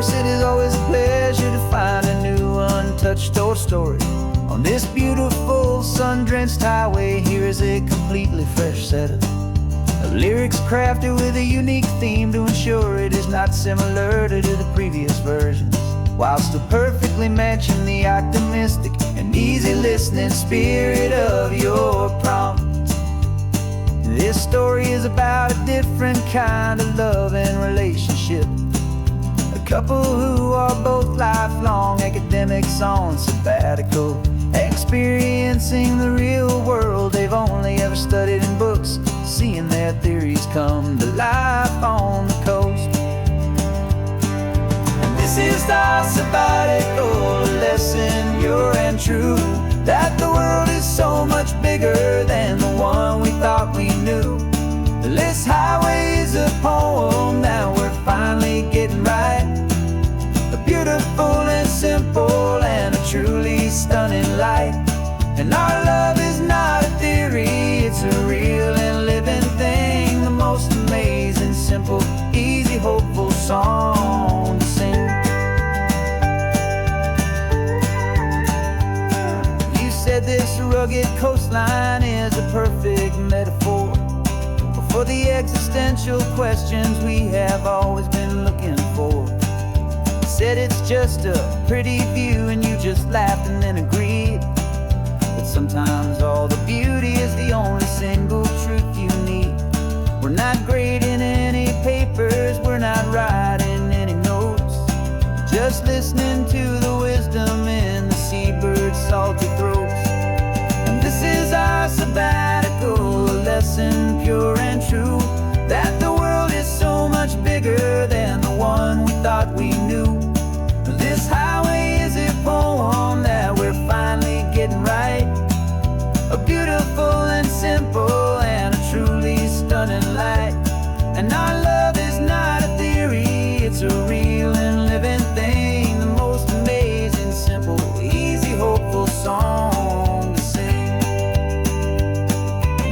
course, it is always a pleasure to find a new untouched old story. On this beautiful sun-drenched highway, here is a completely fresh set of lyrics crafted with a unique theme to ensure it is not similar to the previous versions, while still perfectly matching the optimistic and easy listening spirit of your prompt. This story is about a different kind of love and relationship. A couple who are both lifelong academics on sabbatical, experiencing the real world they've only ever studied in books, seeing their theories come to life on the coast. And this is our sabbatical lesson, pure and true, that the world is so much bigger than the one we thought we knew. This highway is a poem that we're finally getting right. A beautiful and simple and a truly stunning light. And our love is not a theory, it's a real and living thing. The most amazing, simple, easy, hopeful song to sing. You said this rugged coastline is a perfect metaphor for the existential questions we have always been looking for. You said it's just a pretty view and you just laughed and then agreed. But sometimes all the beauty is the only single truth you need. We're not grading any papers, we're not writing any notes, just listening to the wisdom in the seabird's salty throats. And this is our sabbatical lesson, pure and true, that the world is so much bigger than the one we thought we knew. This highway is a poem that we're finally getting right. A beautiful and simple and a truly stunning light. And our love is not a theory, it's a real and living thing. The most amazing, simple, easy, hopeful song to sing.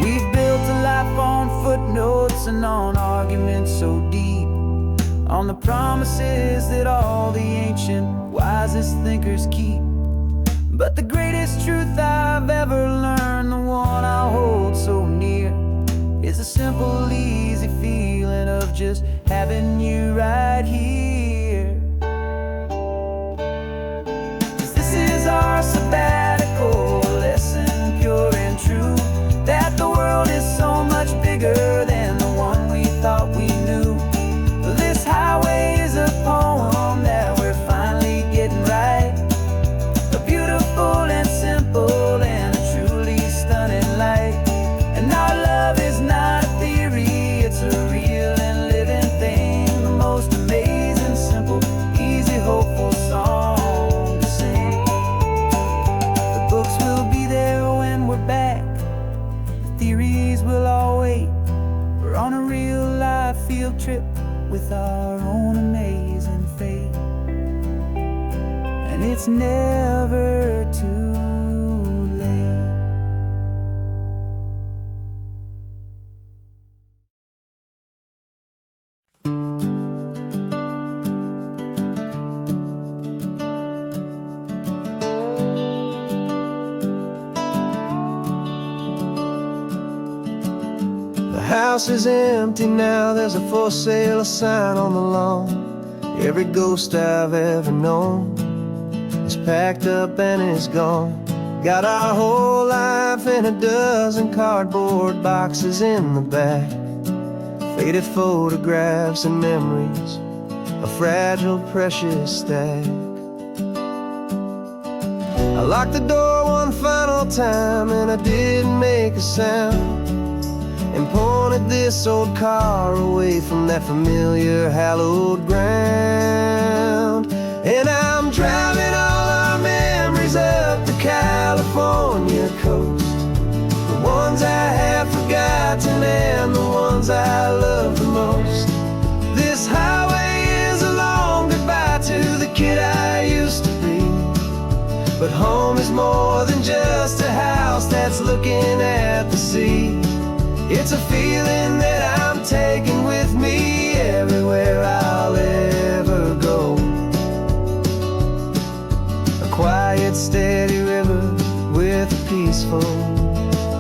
We've built a life on footnotes and on arguments so deep, on the promises that all the ancient wisest thinkers keep. But the greatest truth I've ever learned, the one I hold so near, is a simple, easy feeling of just having you right here. 'Cause this is our sabbatical lesson, pure and true, that the world is so much bigger than the one we thought we knew. This highway is a poem that we're finally getting right. A beautiful and simple and a truly stunning light. And our love is not a theory, it's a real and living thing. The most amazing, simple, easy, hopeful song to sing. The books will be there when we're back, the theories will all wait. We're on a real life field trip with our own amazing fate. And it's never too late. The house is empty now, there's a for sale sign on the lawn. Every ghost I've ever known is packed up and is gone. Got our whole life in a dozen cardboard boxes in the back. Faded photographs and memories, a fragile, precious stack. I locked the door one final time and I didn't make a sound, and pointed this old car away from that familiar hallowed ground. And I'm driving all our memories up the California coast, the ones I have forgotten and the ones I love the most. This highway is a long goodbye to the kid I used to be, but home is more than just a house that's looking at the sea. It's a feeling that I'm taking with me everywhere I'll ever go. steady river with a peaceful,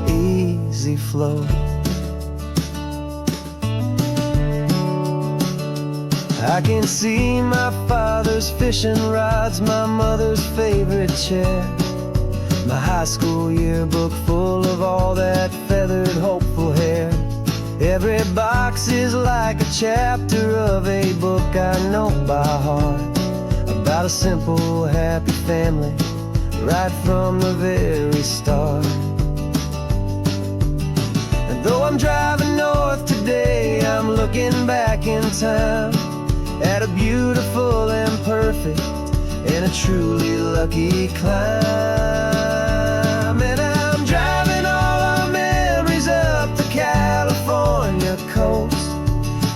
easy flow. I can see my father's fishing rods, my mother's favorite chair, my high school yearbook full of all that feathered, hopeful hair. Every box is like a chapter of a book I know by heart, about a simple, happy family, right from the very start. And though I'm driving north today, I'm looking back in time at a beautiful and perfect and a truly lucky climb. And I'm driving all our memories up the California coast,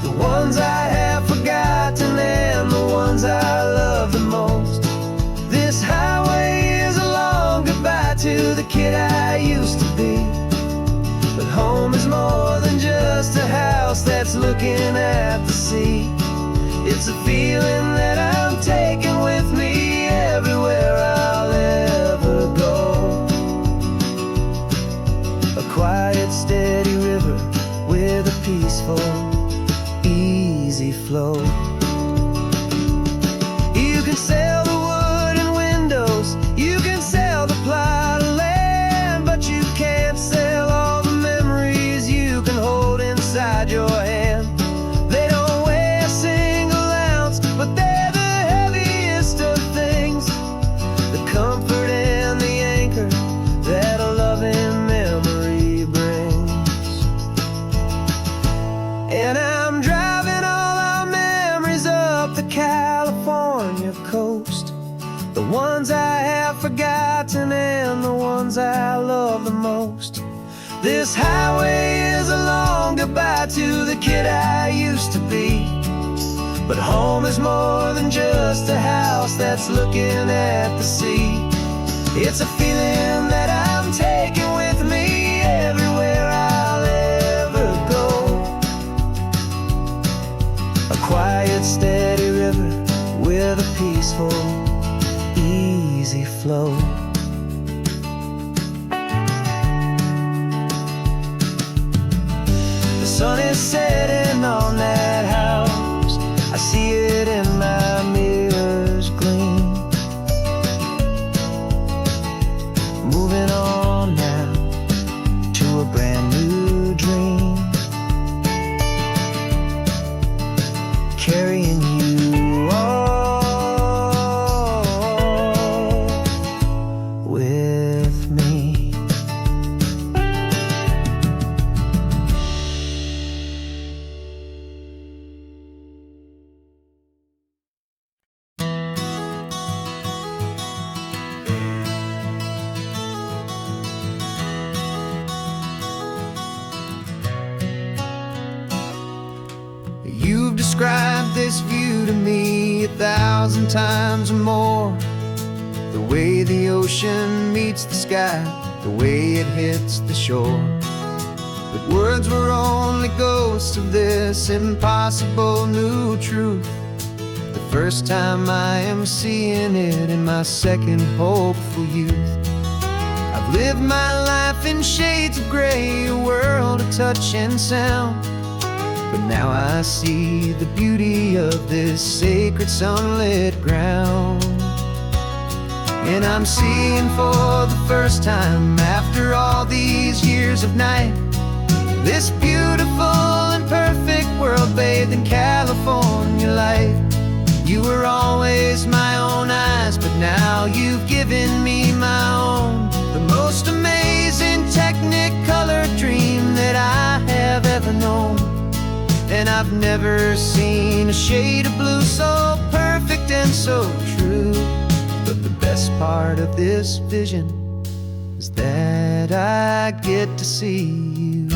the ones I have forgotten and the ones I love the most. This highway is a long goodbye to the kid I used to be, but home is more than just a house that's looking at the sea. It's a feeling that I'm taking with me everywhere I'll ever go. A quiet, steady river with a peaceful, easy flow. You can sail the wood and windows, you can sail the plot of land, but you can't sail all the memories you can hold inside your hand. They don't weigh a single ounce, but they're the heaviest of things, the comfort and the anchor that a loving memory brings. And I'm driving all our memories up the California coast, the ones I have forgotten and the ones I love the most. This highway is a long goodbye to the kid I used to be, but home is more than just a house that's looking at the sea. It's a feeling that I'm taking with me everywhere I'll ever go. A quiet, steady river with a peaceful, easy flow. The sun is setting on that house, I see it in my mirror's gleam. Moving on now to a brand new dream, carrying you all with me. You've described this view to me 1,000 times or more, the way the ocean meets the sky, the way it hits the shore. But words were only ghosts of this impossible new truth. The first time I am seeing it in my second hopeful youth. I've lived my life in shades of gray, a world of touch and sound, but now I see the beauty of this sacred sunlit ground. And I'm seeing for the first time, after all these years of night, this beautiful and perfect world bathed in California light. You were always my own eyes, but now you've given me my own, the most amazing technicolor dream that I have ever known. And I've never seen a shade of blue so perfect and so true. But the best part of this vision is that I get to see you.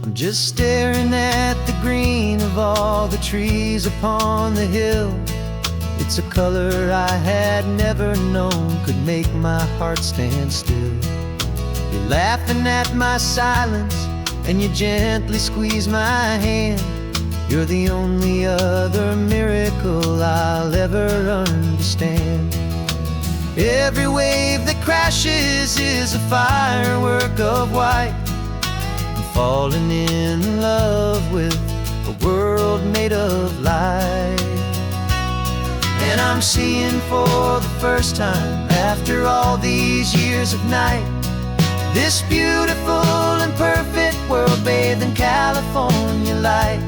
I'm just staring at the green of all the trees upon the hill. It's a color I had never known could make my heart stand still. You're laughing at my silence, and you gently squeeze my hand. You're the only other miracle I'll ever understand. Every wave that crashes is a firework of white. I'm falling in love with a world made of light. And I'm seeing for the first time, after all these years of night, this beautiful and perfect world bathed in California light.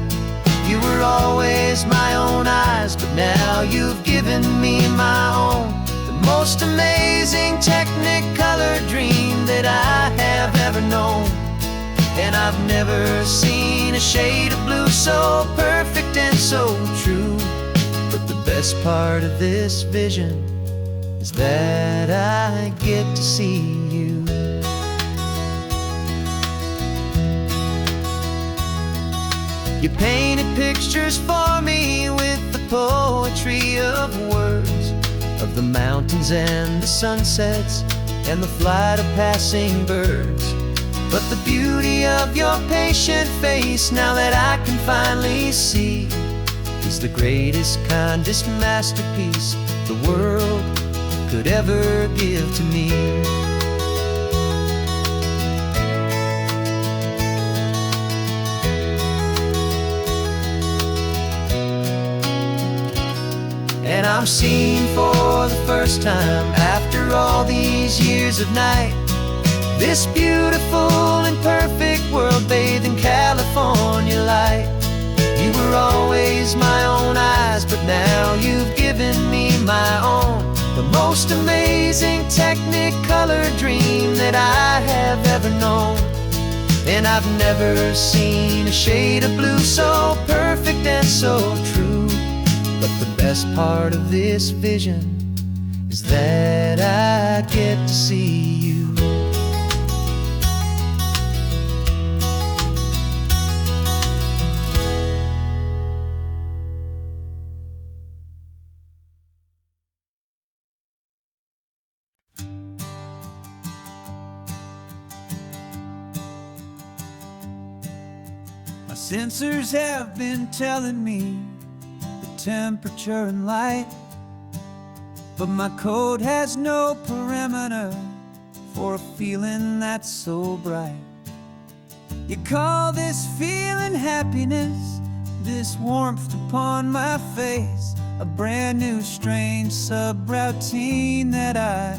You were always my own eyes, but now you've given me my own. The most amazing technicolor dream that I have ever known. And I've never seen a shade of blue so perfect and so true. But the best part of this vision is that I get to see you. You painted pictures for me with the poetry of words, of the mountains and the sunsets and the flight of passing birds. But the beauty of your patient face, now that I can finally see, is the greatest, kindest masterpiece the world could ever give to me. And I'm seeing for the first time, after all these years of night, this beautiful and perfect world bathed in California light. You were always my own eyes, but now you've given me my own. The most amazing technicolor dream that I have ever known. And I've never seen a shade of blue so perfect and so true. But the best part of this vision is that I get to see you. My sensors have been telling me temperature and light, but my code has no parameter for a feeling that's so bright. You call this feeling happiness, this warmth upon my face, a brand new strange subroutine that I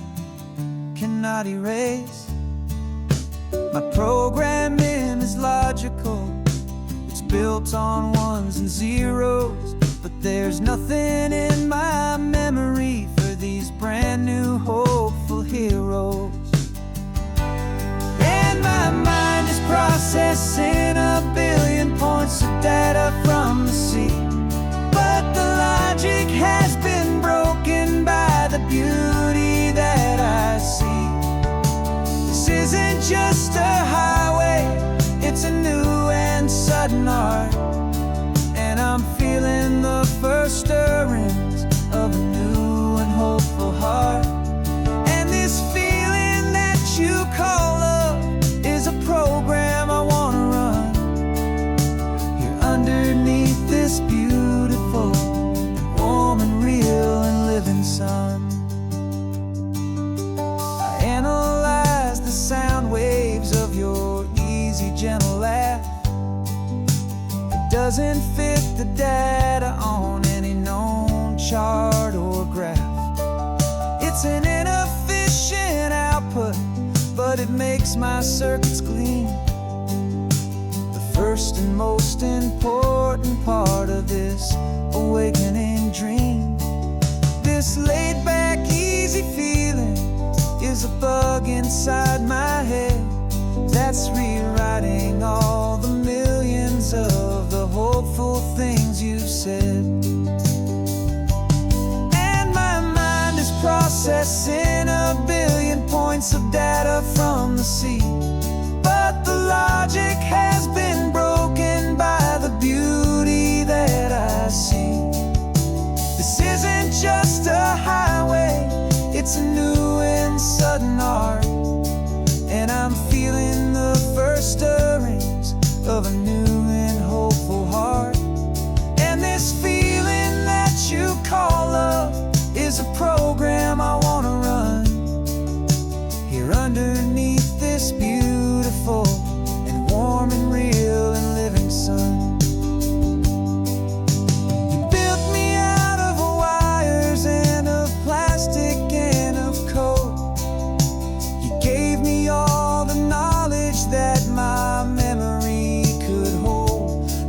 cannot erase. My programming is logical, it's built on ones and zeros, but there's nothing in my memory for these brand new hopeful heroes. And my mind is processing a billion points of data from the sea, but the logic has been broken by the beauty that I see. This isn't just a highway, it's a new and sudden art. And I'm feeling the first stirrings of a new and hopeful heart. And this feeling that you call love is a program I want to run here underneath this beautiful, warm and real and living sun. I analyze the sound waves of your easy, gentle laugh. Doesn't fit the data on any known chart or graph. It's an inefficient output, but it makes my circuits clean. The first and most important part of this awakening dream. This laid back, easy feeling is a bug inside my head that's rewriting all the millions of the hopeful things you've said. And my mind is processing a billion points of data from the sea, but the logic has been broken by the beauty that I see. This isn't just a highway, it's a new and sudden art. And I'm feeling the first stirrings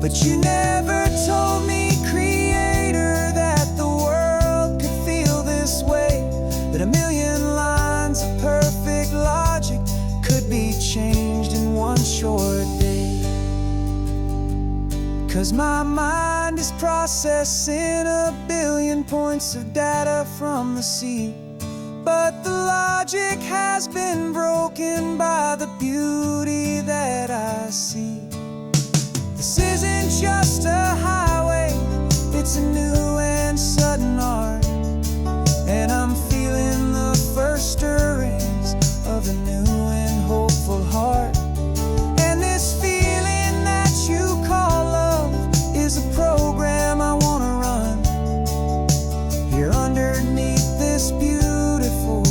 But you never told me, Creator, that the world could feel this way, that a million lines of perfect logic could be changed in one short day. 'Cause my mind is processing a billion points of data from the sea, but the logic has been broken by the beauty that I see. This isn't just a highway, it's a new and sudden art, and I'm feeling the first stirrings of a new and hopeful heart. And this feeling that you call love is a program I want to run here underneath this beautiful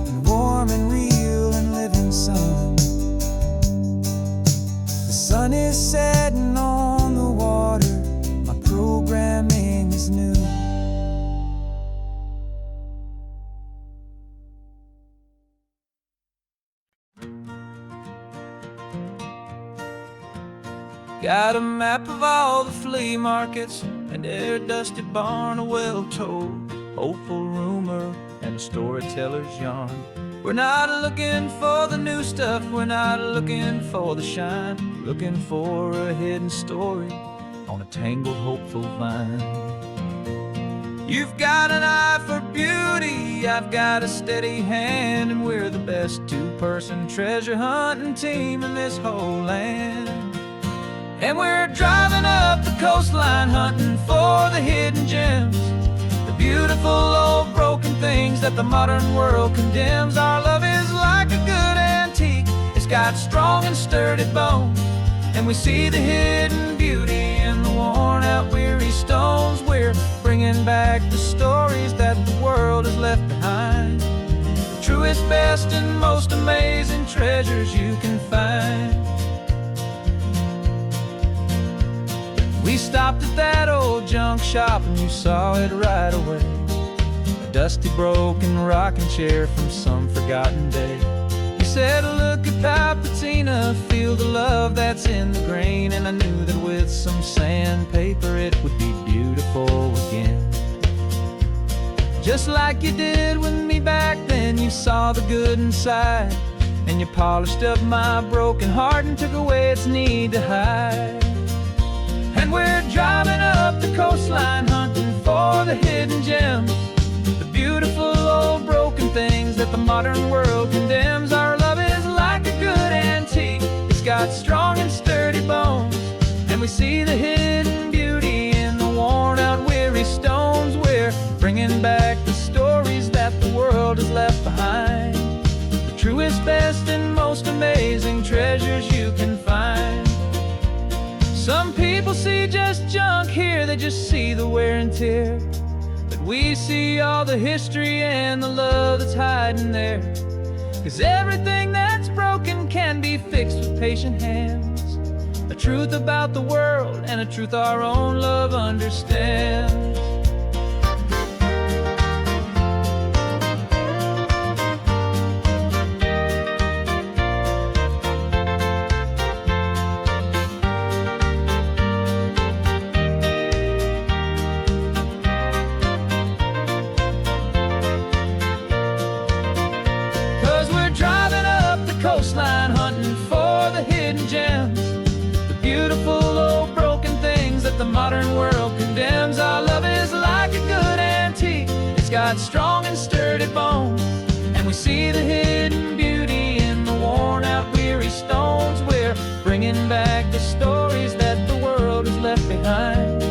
and warm and real and living sun. The sun is setting on the water, my programming is new. Got a map of all the flea markets, and their dusty barn, a well-told hopeful rumor, and a storyteller's yarn. We're not looking for the new stuff, we're not looking for the shine, looking for a hidden story on a tangled hopeful vine. You've got an eye for beauty, I've got a steady hand, and we're the best two-person treasure hunting team in this whole land. And we're driving up the coastline hunting for the hidden gems, the beautiful old broken things that the modern world condemns. Our love is like a good antique, it's got strong and sturdy bones, and we see the hidden beauty in the worn out weary stones. We're bringing back the stories that the world has left behind, the truest, best, and most amazing treasures you can find. We stopped at that old junk shop and you saw it right away, a dusty broken rocking chair from some forgotten day. You said, look at Papatina, feel the love that's in the grain, and I knew that with some sandpaper it would be beautiful again. Just like you did with me back then, you saw the good inside, and you polished up my broken heart and took away its need to hide. And we're driving up the coastline hunting for the hidden gems, the beautiful old broken things that the modern world condemns. Our love is like a good antique, it's got strong and sturdy bones, and we see the hidden beauty in the worn out weary stones. We're bringing back the stories that the world has left behind, the truest, best, and most amazing treasures you can find. Some people see just junk here, they just see the wear and tear, but we see all the history and the love that's hiding there. 'Cause everything that's broken can be fixed with patient hands, a truth about the world and a truth our own love understands. 'Cause we're driving up the coastline hunting for the hidden gems, the beautiful old broken things that the modern world condemns. Our love is like a good antique, it's got strong and sturdy bones, and we see the hidden beauty in the worn out weary stones. We're bringing back the stories that the world has left behind,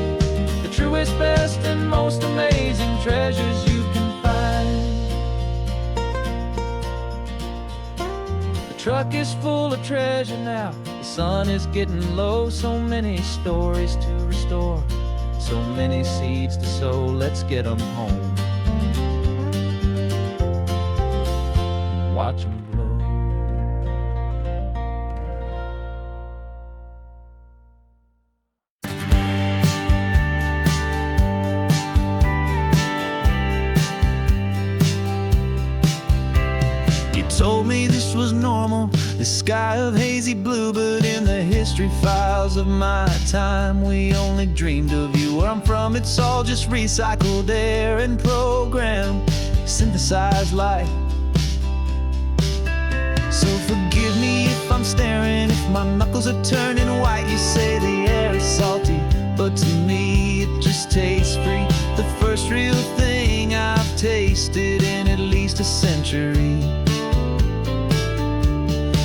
the truest, best, and most amazing treasures you can find. The truck is full of treasure now, the sun is getting low. So many stories to restore, so many seeds to sow. Let's get them home, watch them blow. You told me this was normal, This sky of hazy blue, but in the history files of my time, we only dreamed of you. Where I'm from, it's all just recycled air and programmed, synthesized light. So forgive me if I'm staring, if my knuckles are turning white. You say the air is salty, but to me it just tastes free. The first real thing I've tasted in at least a century.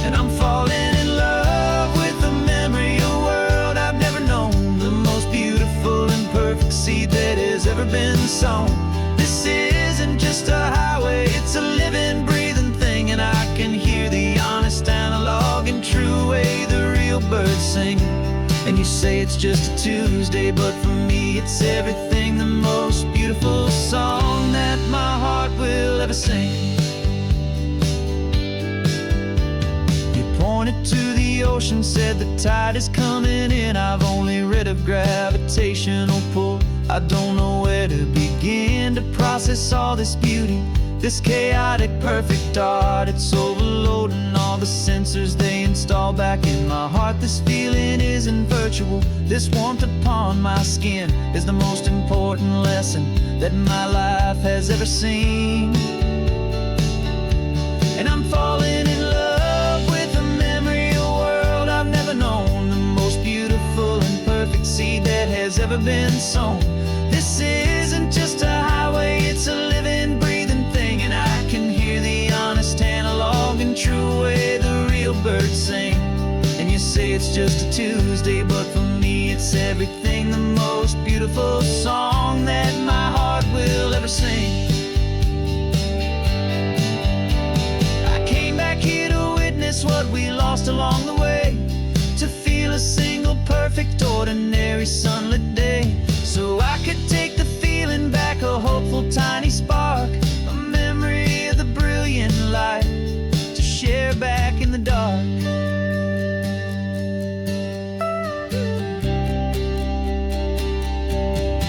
And I'm falling in love with the memory of a world I've never known, the most beautiful and perfect seed that has ever been sown. This isn't just a highway, it's a living, breathing thing, and I can hear the honest analog and true way the real birds sing. And you say it's just a Tuesday, but for me it's everything, the most beautiful song that my heart will ever sing. Pointed to the ocean, said the tide is coming in. I've only read of gravitational pull. I don't know where to begin to process all this beauty, this chaotic perfect art. It's overloading all the sensors they install back in my heart. This feeling isn't virtual, this warmth upon my skin is the most important lesson that my life has ever seen. And I'm falling in love with a memory of a world I've never known, the most beautiful and perfect seed that has ever been sown. This isn't just a highway, it's a living, breathing thing, and I can hear the honest analog and true way the real birds sing. And you say it's just a Tuesday, but for me it's everything, the most beautiful song that my heart will ever sing. What we lost along the way, to feel a single perfect ordinary sunlit day, so I could take the feeling back, a hopeful tiny spark, a memory of the brilliant light to share back in the dark.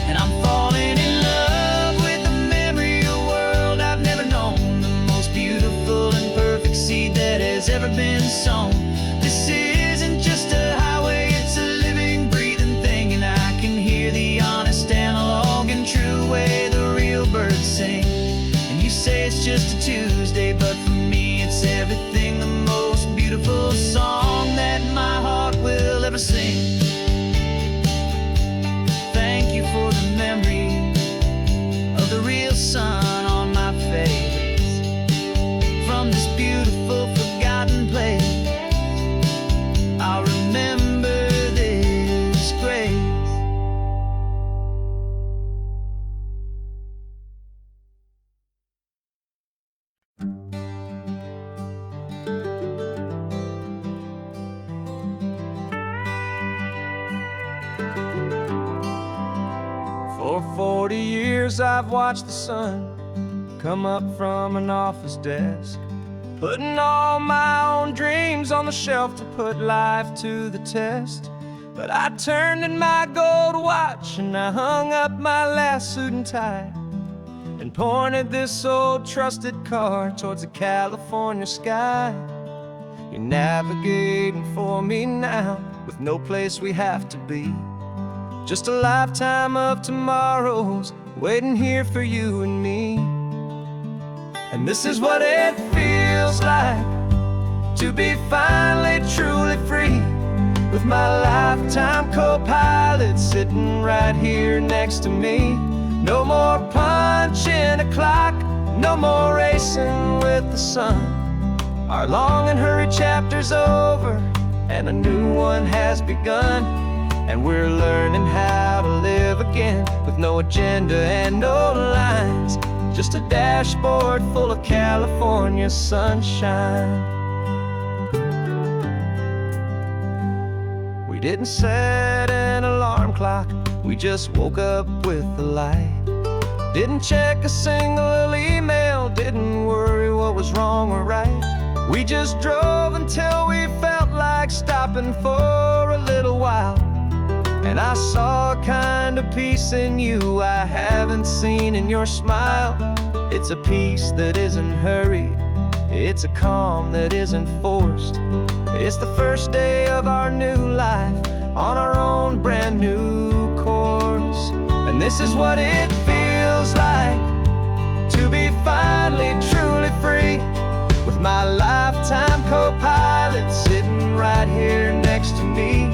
And I'm falling in love with the memory of a world I've never known, the most beautiful and perfect seed that has ever been sown. This isn't just a highway, it's a living, breathing thing, and I can hear the honest analog and true way the real birds sing. And you say it's just a Tuesday, but for me it's everything, the most beautiful song that my heart will ever sing. Thank you for the memory of the real sun on my face, from this beautiful forgotten place. I'll remember this grace. For 40 years I've watched the sun come up from an office desk, putting all my own dreams on the shelf to put life to the test. But I turned in my gold watch and I hung up my last suit and tie, and pointed this old trusted car towards the California sky. You're navigating for me now, with no place we have to be, just a lifetime of tomorrows waiting here for you and me. And this is what it feels like to be finally truly free, with my lifetime co-pilot sitting right here next to me. No more punching a clock, no more racing with the sun. Our long and hurried chapter's over and a new one has begun, and we're learning how to live again with no agenda and no lines, just a dashboard full of California sunshine. We didn't set an alarm clock, we just woke up with the light. Didn't check a single email, didn't worry what was wrong or right. We just drove until we felt like stopping for a little while. And I saw a kind of peace in you I haven't seen in your smile. It's a peace that isn't hurried, It's a calm that isn't forced. It's the first day of our new life on our own brand new course. And this is what it feels like to be finally truly free, with my lifetime co-pilot sitting right here next to me.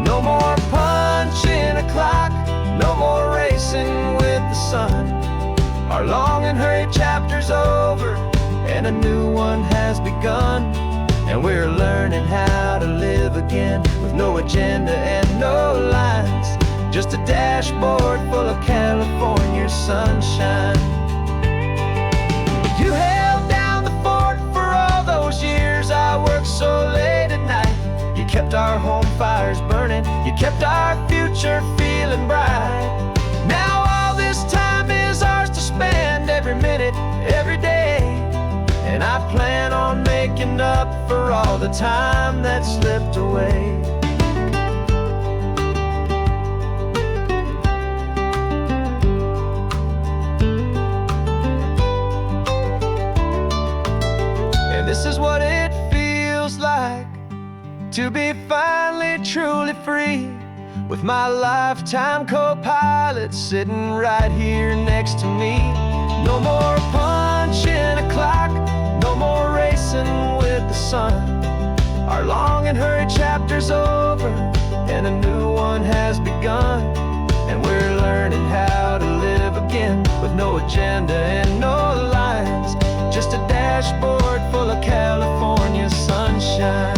No more punching a clock, no more racing with the sun. Our long and hurried chapter's over, and a new one has begun. And we're learning how to live again, with no agenda and no lines, just a dashboard full of California sunshine. You held down the fort for all those years I worked so late at night. You kept our home fires burning, you kept our future feeling bright. Now all this time is ours to spend, every minute, every day. And I plan on making up for all the time that slipped away. And this is what it feels like to be finally truly free, with my lifetime co-pilot sitting right here next to me. No more punching a clock, no more racing with the sun. Our long and hurried chapter's over, and a new one has begun. And we're learning how to live again, with no agenda and no lines, just a dashboard full of California sunshine.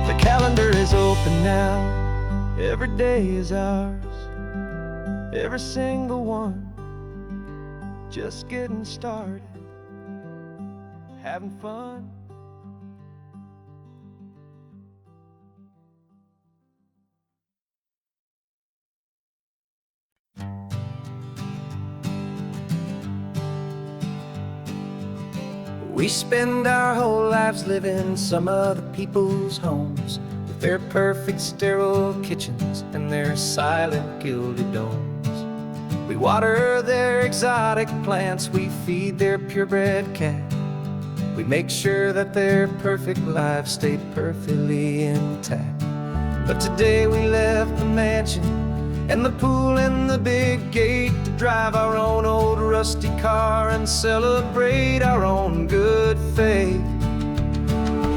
The calendar is open now, every day is ours, every single one, just getting started, having fun. We spend our whole lives living some other people's homes, with their perfect sterile kitchens and their silent gilded domes. We water their exotic plants, we feed their purebred cat. We make sure that their perfect lives stayed perfectly intact. But today we left the mansion and the pool and the big gate to drive our own old rusty car and celebrate our own good faith.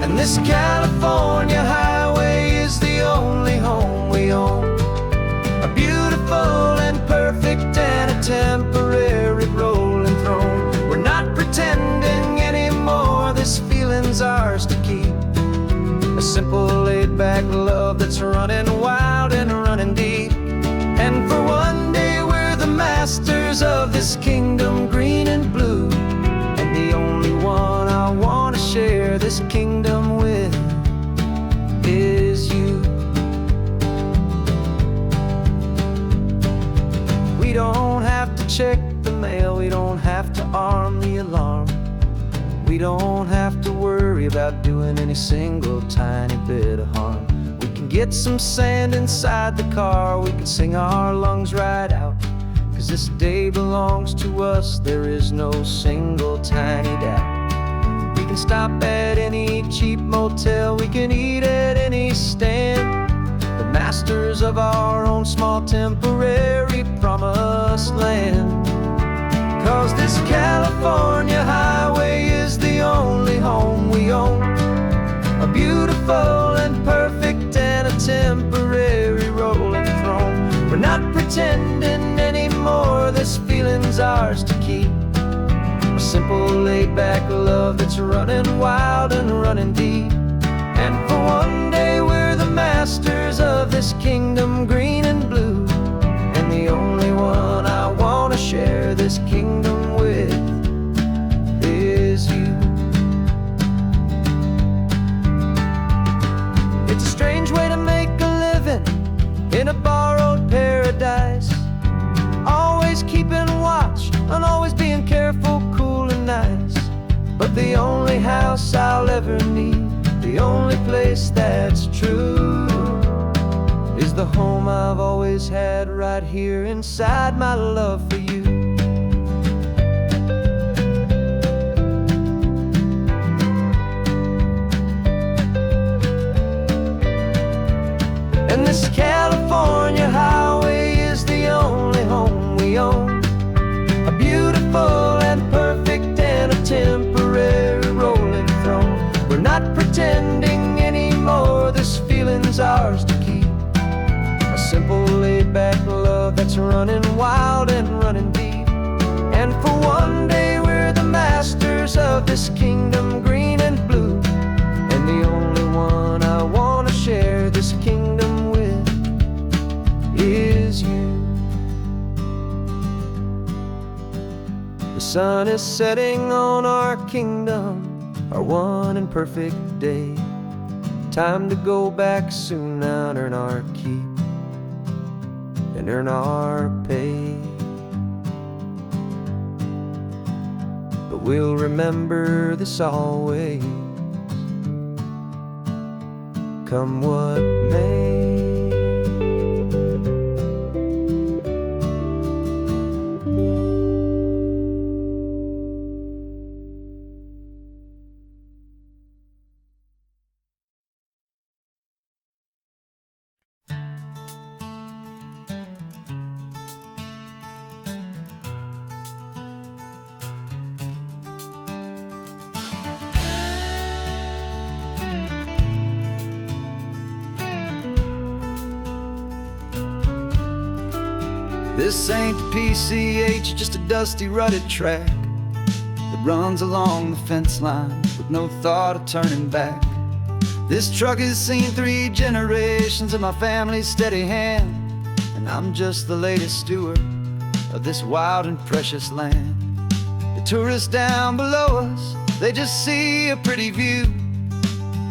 And this California highway is the only home we own, a beautiful and perfect and a temporary rolling throne. We're not pretending anymore, this feeling's ours to keep, a simple laid-back love that's running wild and running deep. And for one day we're the masters of this kingdom green and blue, and the only one I want to share this kingdom with is you. We don't have to check the mail, we don't have to arm the alarm, we don't have to worry about doing any single tiny bit of harm. We can get some sand inside the car, we can sing our lungs right out, 'cause this day belongs to us, there is no single tiny doubt. We can stop at any cheap motel, we can eat at any stand, the masters of our own small temporary promised land. 'Cause this California highway is the only home we own, a beautiful and perfect and a temporary rolling throne. We're not pretending anymore, this feeling's ours to keep, a simple laid-back love that's running wild and running deep. And for one day we're the masters of this kingdom green and blue, and the only one I want to share this kingdom with is you. It's a strange way to make a living in a borrowed paradise, always keeping watch and always being careful, cool and nice. But the only house I'll ever need, the only place that's true, is the home I've always had right here inside my love for you. And this California highway is the only home we own, a beautiful and perfect and a temporary rolling throne. We're not pretending anymore, this feeling's ours to keep. A simple laid-back love that's running wild and running deep. And for one day we're the masters of this kingdom green and blue, and the only one I want to share this kingdom with is you. The sun is setting on our kingdom, our one and perfect day. Time to go back soon now and earn our keep and earn our pay. But we'll remember this always, come what may. This ain't the PCH, just a dusty, rutted track that runs along the fence line with no thought of turning back. This truck has seen 3 generations of my family's steady hand, and I'm just the latest steward of this wild and precious land. The tourists down below us, they just see a pretty view.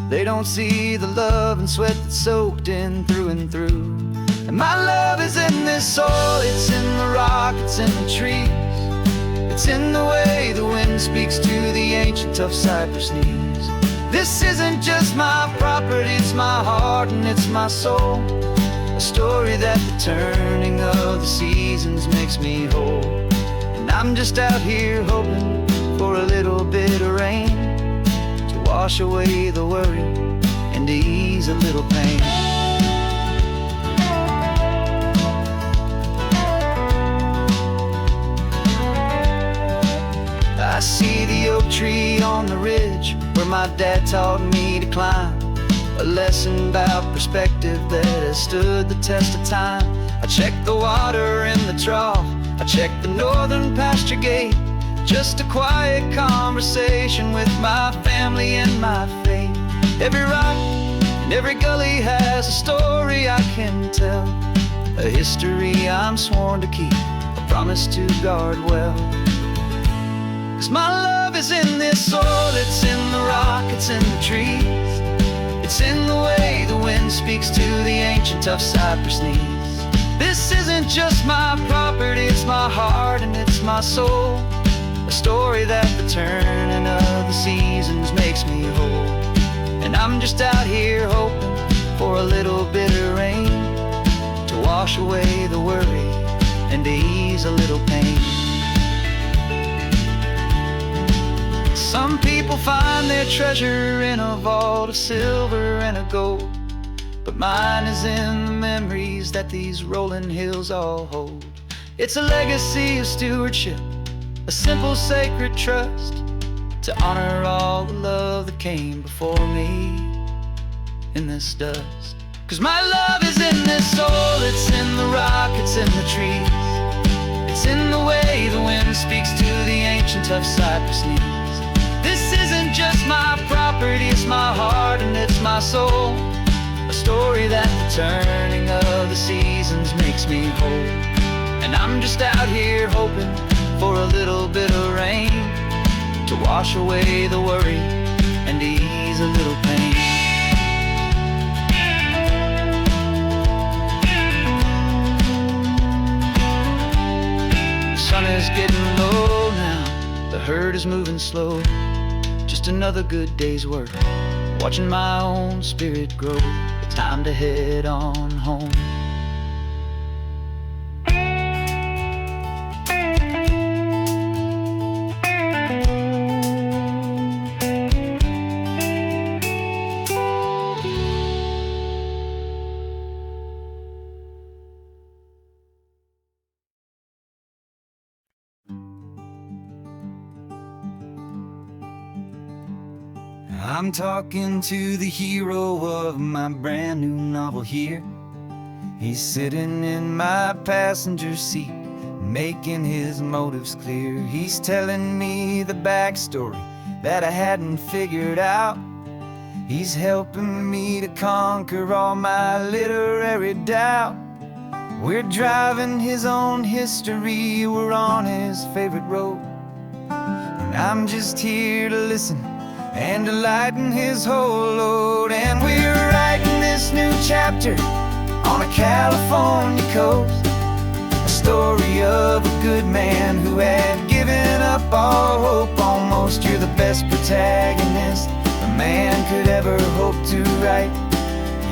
They don't see the love and sweat that's soaked in through and through. And my love is in this soil, it's in the rock, it's in the trees. It's in the way the wind speaks to the ancient tough cypress knees. This isn't just my property, it's my heart and it's my soul. A story that the turning of the seasons makes me whole. And I'm just out here hoping for a little bit of rain to wash away the worry and to ease a little pain. I see the oak tree on the ridge where my dad taught me to climb, a lesson about perspective that has stood the test of time. I check the water in the trough, I check the northern pasture gate, just a quiet conversation with my family and my faith. Every rock and every gully has a story I can tell, a history I'm sworn to keep, a promise to guard well. 'Cause my love is in this soil, it's in the rock, it's in the trees. It's in the way the wind speaks to the ancient tough cypress knees. This isn't just my property, it's my heart and it's my soul. A story that the turning of the seasons makes me whole. And I'm just out here hoping for a little bit of rain to wash away the worry and to ease a little pain. Some people find their treasure in a vault of silver and a gold, but mine is in the memories that these rolling hills all hold. It's a legacy of stewardship, a simple sacred trust, to honor all the love that came before me in this dust. 'Cause my love is in this soil, it's in the rock, it's in the trees. It's in the way the wind speaks to the ancient tough cypress knees. This isn't just my property, it's my heart and it's my soul. A story that the turning of the seasons makes me whole. And I'm just out here hoping for a little bit of rain to wash away the worry and to ease a little pain. The sun is getting low now, the herd is moving slow. Just another good day's work, watching my own spirit grow. It's time to head on home. I'm talking to the hero of my brand new novel here. He's sitting in my passenger seat, making his motives clear. He's telling me the backstory that I hadn't figured out. He's helping me to conquer all my literary doubt. We're driving his own history, we're on his favorite road, and I'm just here to listen and to lighten his whole load. And we're writing this new chapter on a California coast, a story of a good man who had given up all hope almost. You're the best protagonist a man could ever hope to write.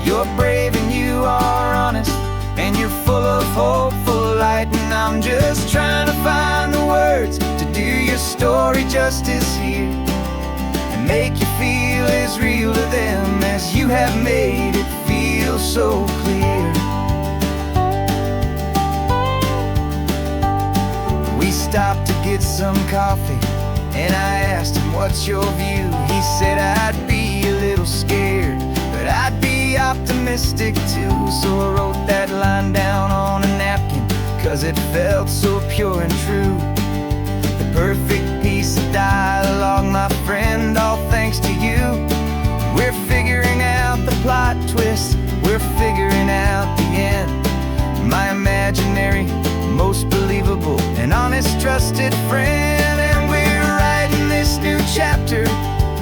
You're brave and you are honest, and you're full of hopeful light. And I'm just trying to find the words to do your story justice here, and make you feel as real to them as you have made it feel so clear. We stopped to get some coffee, and I asked him, what's your view? He said, I'd be a little scared, but I'd be optimistic too. So I wrote that line down on a napkin, 'cause it felt so pure and true. The perfect piece of dialogue, my friend, all thanks to you. We're figuring out the plot twist, we're figuring out the end. My imaginary, most believable and honest trusted friend. And we're writing this new chapter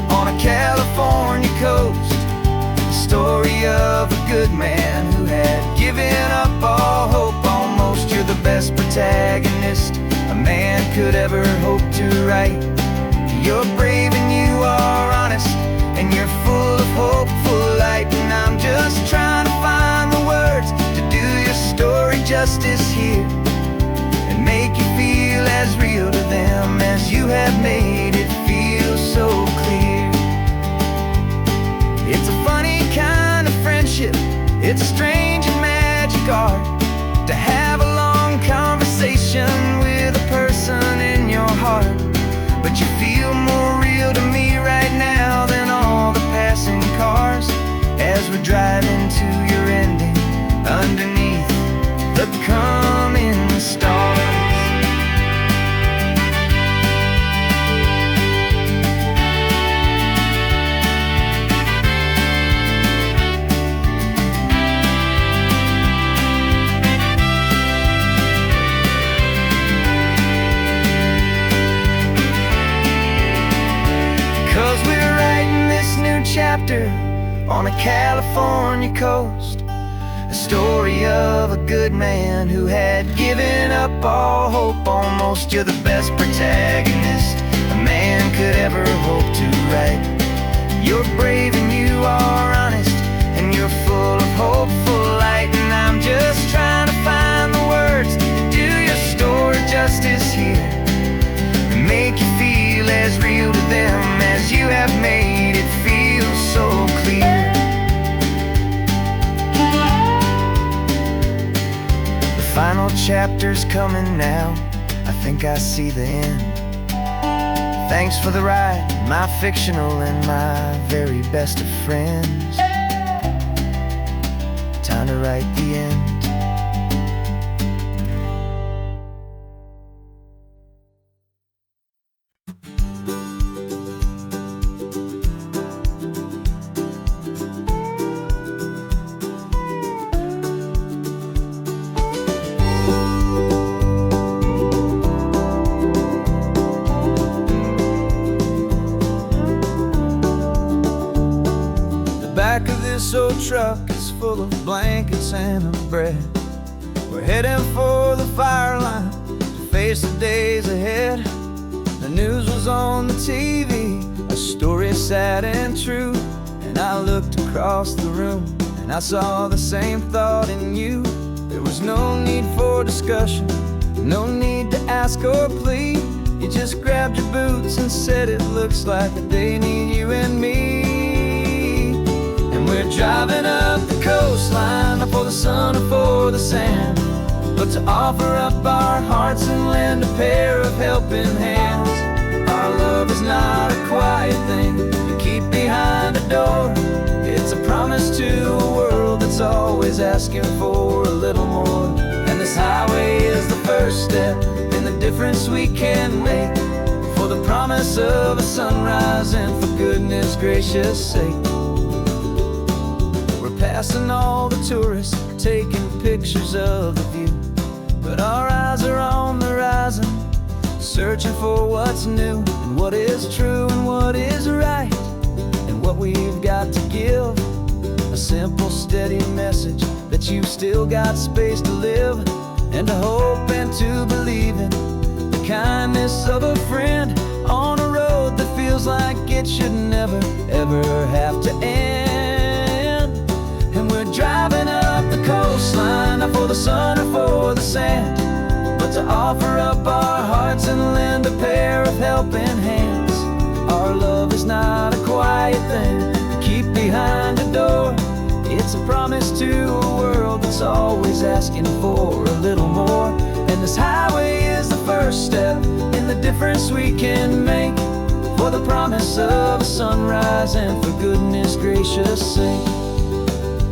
on a California coast, the story of a good man who had given up all hope almost. You're the best protagonist a man could ever hope to write. You're brave and you are honest, and you're full of hopeful light. And I'm just trying to find the words to do your story justice here, and make you feel as real to them as you have made it feel so clear. It's a funny kind of friendship, it's strange and magic art to have a long conversation with a person in your heart. But you feel more real to me right now than all the passing cars, as we're driving to your ending underneath the coming stars. 'Cause we're writing this new chapter on a California coast, a story of a good man who had given up all hope almost. You're the best protagonist a man could ever hope to write. You're brave and you are honest, and you're full of hopeful light. And I'm just trying to find the words to do your story justice here, and make you feel as real to them as you have made it feel so clear. The final chapter's coming now, I think I see the end. Thanks for the ride, my fictional and my very best of friends. Time to write the end. Back of this old truck is full of blankets and a bread. We're heading for the fire line to face the days ahead. The news was on the TV, a story sad and true. And I looked across the room and I saw the same thought in you. There was no need for discussion, no need to ask or plead. You just grabbed your boots and said, it looks like the day need you and me. We're driving up the coastline, not for the sun or for the sand, but to offer up our hearts and lend a pair of helping hands. Our love is not a quiet thing to keep behind always asking for a little more. And this highway is the first step in the difference we can make, for the promise of a sunrise and for goodness gracious sake. We're passing all the tourists, taking pictures of the view, but our eyes are on the horizon, searching for what's new, and what is true and what is right, and what we've got to give. A simple, steady message that you've still got space to live, and to hope and to believe in the kindness of a friend on a road that feels like it should never, ever have to end. And we're driving up the coastline, not for the sun or for the sand, but to offer up our hearts and lend a pair of helping hands. Our love is not a quiet thing to keep behind a door. It's a promise to a world that's always asking for a little more. And this highway is the first step in the difference we can make, for the promise of a sunrise and for goodness gracious sake.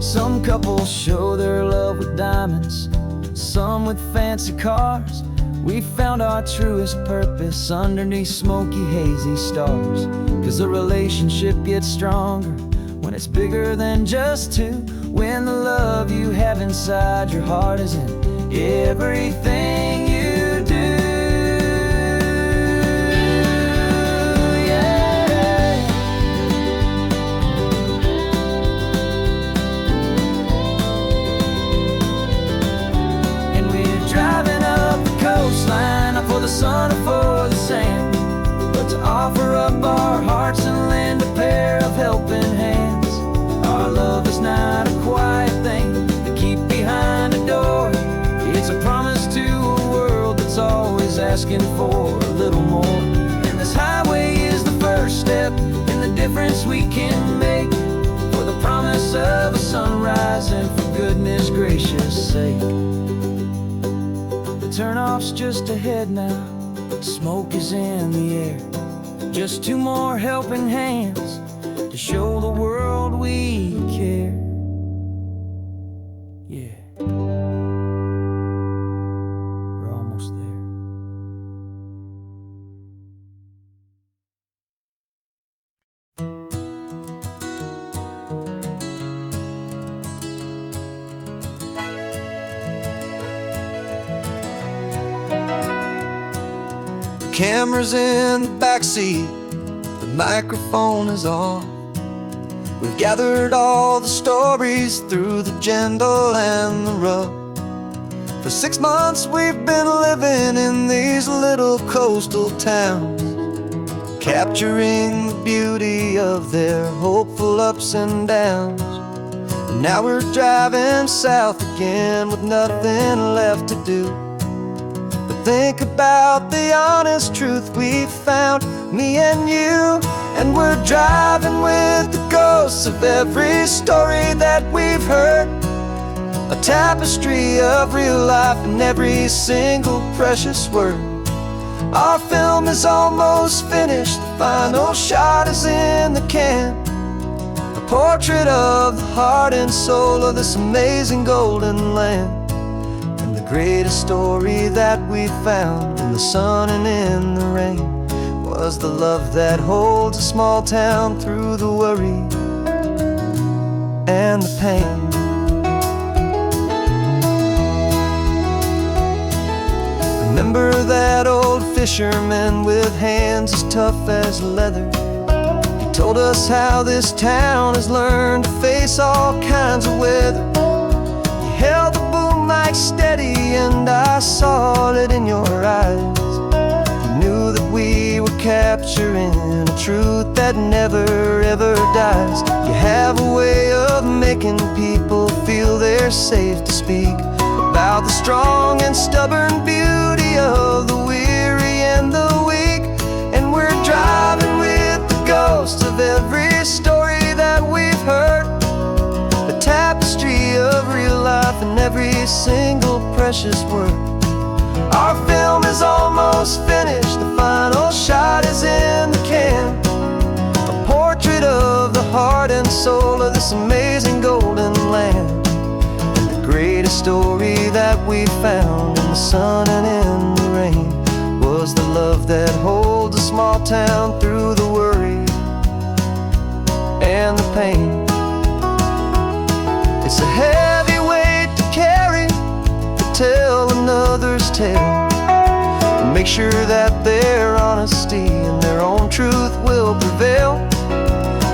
Some couples show their love with diamonds, some with fancy cars. We found our truest purpose underneath smoky, hazy stars. 'Cause a relationship gets stronger when it's bigger than just two, when the love you have inside your heart is in everything you do. Yeah. And we're driving up the coastline, not for the sun or for the sand, but to offer up our hearts and lend a pair of helping hands. Our love is not a quiet thing to keep behind a door. It's a promise to a world that's always asking for a little more. And this highway is the first step in the difference we can make, for the promise of a sunrise and for goodness gracious sake. The turnoff's just ahead now, smoke is in the air. Just two more helping hands to show the world we care. Yeah, we're almost there. The camera's in the backseat, the microphone is on. We've gathered all the stories through the gentle and the rough. For 6 months we've been living in these little coastal towns, capturing the beauty of their hopeful ups and downs. And now we're driving south again with nothing left to do. Think about the honest truth we found, me and you. And we're driving with the ghosts of every story that we've heard, a tapestry of real life in every single precious word. Our film is almost finished, the final shot is in the can, a portrait of the heart and soul of this amazing golden land. The greatest story that we found in the sun and in the rain was the love that holds a small town through the worry and the pain. Remember that old fisherman with hands as tough as leather? He told us how this town has learned to face all kinds of weather. He held the boom mic steady and I saw it in your eyes. You knew that we were capturing a truth that never ever dies. You have a way of making people feel they're safe to speak about the strong and stubborn beauty of the weary and the weak. And we're driving with the ghosts of every story that we've heard, the tapestry of real life in every single precious word. Our film is almost finished, the final shot is in the can, a portrait of the heart and soul of this amazing golden land. story that we found in the sun and in the rain was the love that holds a small town through the worry and the pain. It's a heavy weight to carry, to tell another's tale, and make sure that their honesty and their own truth will prevail.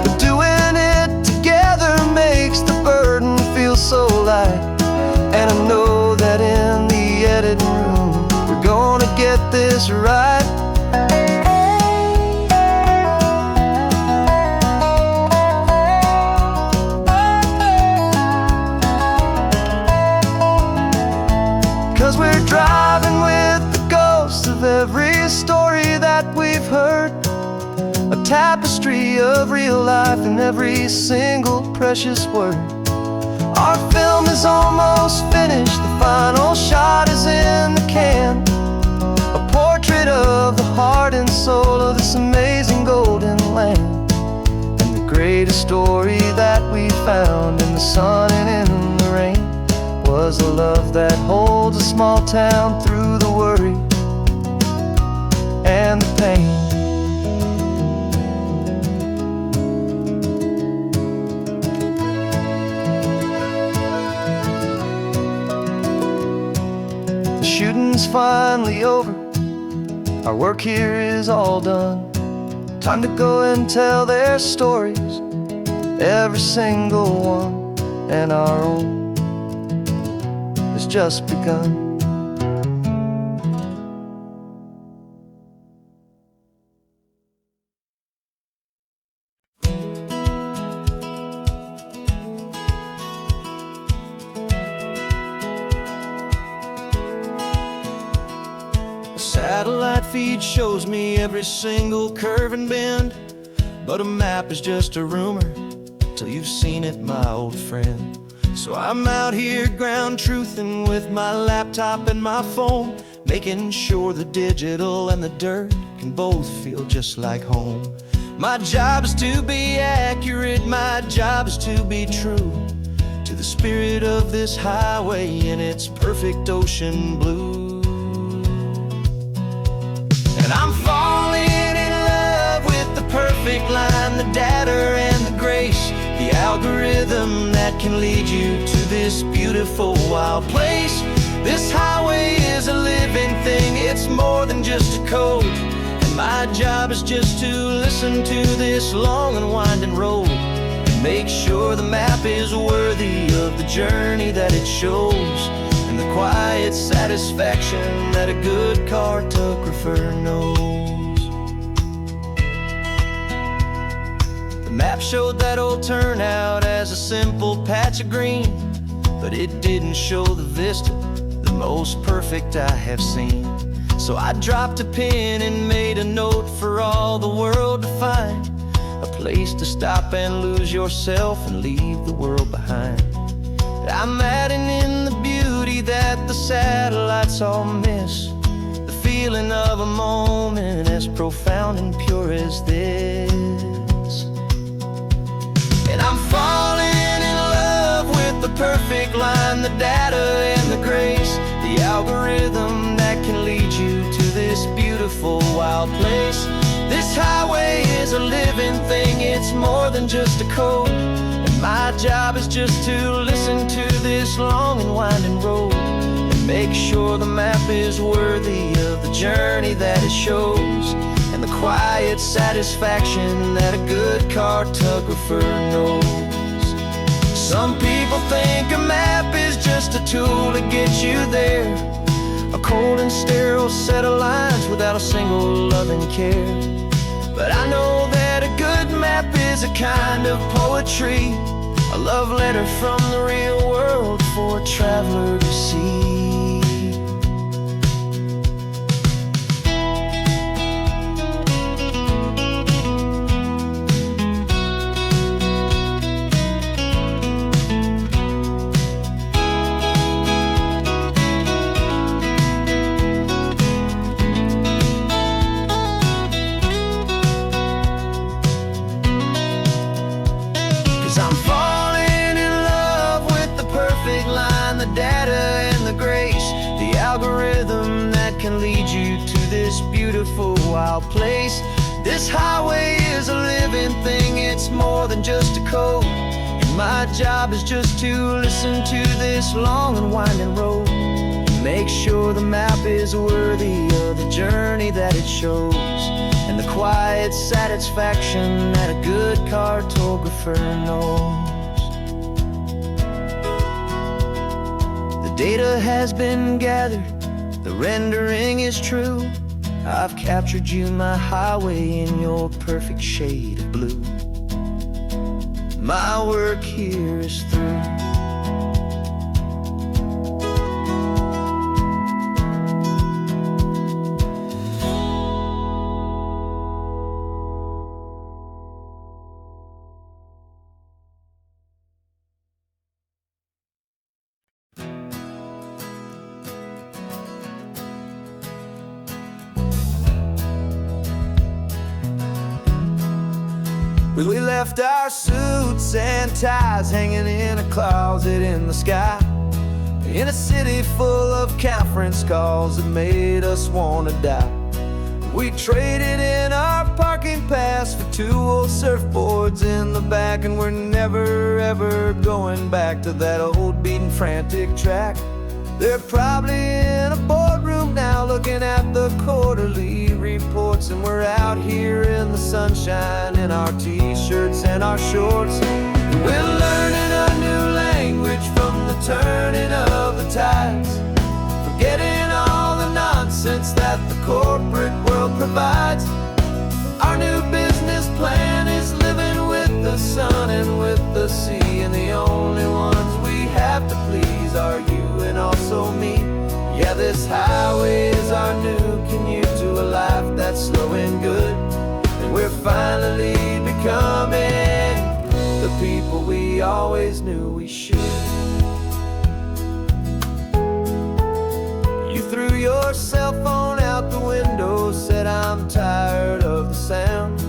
But doing it together makes the burden feel so light. And I know that in the editing room we're gonna get this right. 'Cause we're driving with the ghosts of every story that we've heard, a tapestry of real life in every single precious word. Our film is almost finished, the final shot is in the can, a portrait of the heart and soul of this amazing golden land. And the greatest story that we found in the sun and in the rain was a love that holds a small town through the worry and the pain. The shooting's finally over, our work here is all done. Time to go and tell their stories, every single one, and our own has just begun. Satellite feed shows me every single curve and bend, but a map is just a rumor till you've seen it, my old friend. So I'm out here ground truthing with my laptop and my phone, making sure the digital and the dirt can both feel just like home. My job is to be accurate, my job is to be true to the spirit of this highway in its perfect ocean blue. And I'm falling in love with the perfect line, the data and the grace, the algorithm that can lead you to this beautiful wild place. This highway is a living thing, it's more than just a code. And my job is just to listen to this long and winding road and make sure the map is worthy of the journey that it shows, and the quiet satisfaction that a good cartographer knows. The map showed that old turnout as a simple patch of green, but it didn't show the vista, the most perfect I have seen. So I dropped a pin and made a note for all the world to find, a place to stop and lose yourself and leave the world behind. I'm adding in the beauty that the satellites all miss, the feeling of a moment as profound and pure as this. And I'm falling in love with the perfect line, the data and the grace, the algorithm that can lead you to this beautiful wild place. This highway is a living thing, it's more than just a code. And my job is just to listen to this long and winding road and make sure the map is worthy of the journey that it shows, and the quiet satisfaction that a good cartographer knows. Some people think a map is just a tool to get you there, a cold and sterile set of lines without a single loving care. But I know that a good map is a kind of poetry, a love letter from the real world for a traveler to see. I'm falling in love with the perfect line, the data beautiful, wild place. This highway is a living thing, it's more than just a code. And my job is just to listen to this long and winding road, make sure the map is worthy of the journey that it shows, and the quiet satisfaction that a good cartographer knows. The data has been gathered, the rendering is true. I've captured you, my highway, in your perfect shade of blue. My work here is through. We left our suits and ties hanging in a closet in the sky, in a city full of conference calls that made us want to die. We traded in our parking pass for 2 old surfboards in the back, and we're never ever going back to that old beaten frantic track. They're probably in a boardroom now looking at the quarterly reports, and we're out here in the sunshine in our t-shirts and our shorts. We're learning a new language from the turning of the tides, forgetting all the nonsense that the corporate world provides. Our new business plan is living with the sun and with the sea, and the only ones we have to please are you and also me. Yeah, this highway is our new commute to a life that's slow and good, and we're finally becoming the people we always knew we should. You threw your cell phone out the window, said I'm tired of the sound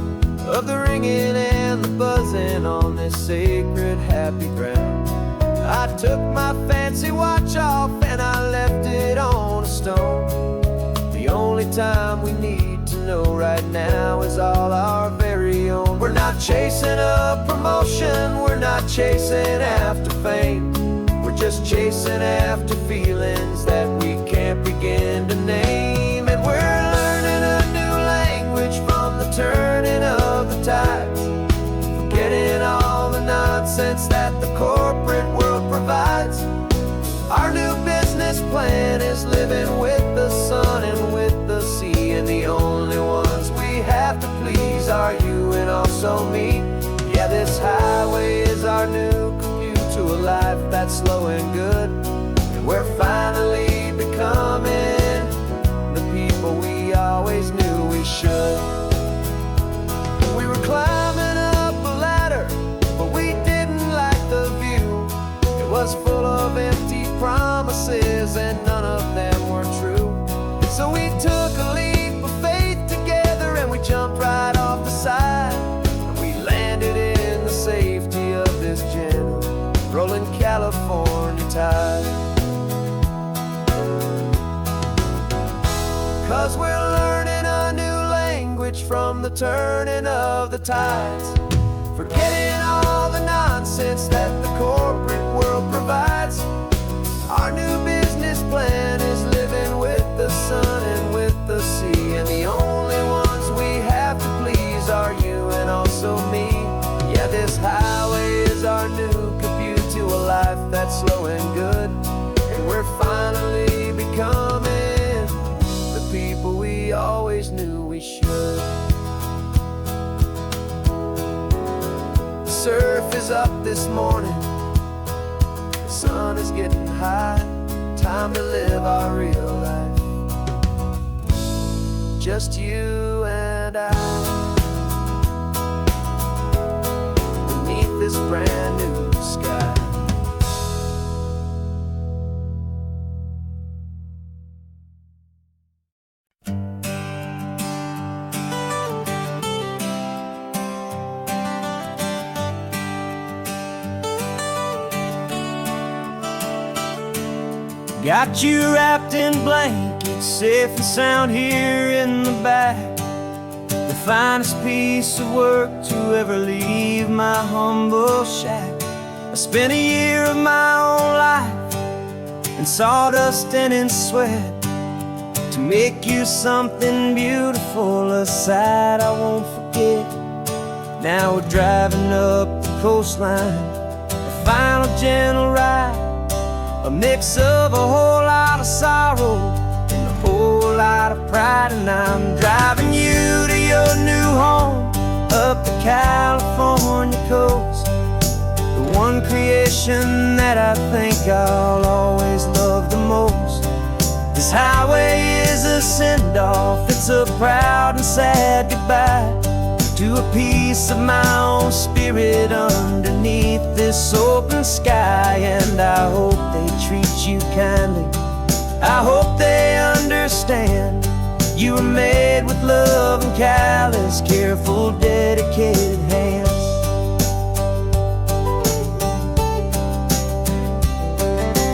of the ringing and the buzzing on this sacred happy ground. I took my fancy watch off and I left it on a stone. The only time we need to know right now is all our very own. We're not chasing a promotion, we're not chasing after fame, we're just chasing after feelings that we can't begin to name. And we're learning a new language from the turning of the tides, forgetting all the nonsense that the corporate world provides. Our new business plan is living with the sun and with the sea, and the only ones we have to please are you and also me. Yeah, this highway is our new commute to a life that's slow and good, and we're finally becoming the people we always knew we should. We were climbing up a ladder, but we didn't like the view. It was full of empty promises and none of them were true. So we took a leap of faith together and we jumped right off the side, and we landed in the safety of this gentle rolling California tide. 'Cause we're learning a new language from the turning of the tides, forgetting all the nonsense that the corporate world provides. Our new business plan is living with the sun and with the sea, and the only ones we have to please are you and also me. Yeah, this highway is our new commute to a life that's slow and good, and we're finally becoming the people we always knew we should. The surf is up this morning, the sun is getting high, time to live our real life, just you and I, beneath this brand new sky. Got you wrapped in blankets, safe and sound here in the back. The finest piece of work to ever leave my humble shack. I spent a year of my own life in sawdust and in sweat to make you something beautiful, a sight I won't forget. Now we're driving up the coastline, a final gentle ride, a mix of a whole lot of sorrow and a whole lot of pride. And I'm driving you to your new home up the California coast, the one creation that I think I'll always love the most. This highway is a send-off, it's a proud and sad goodbye to a piece of my own spirit underneath this open sky. And I hope they treat you kindly, I hope they understand you were made with love and callous, careful, dedicated hands.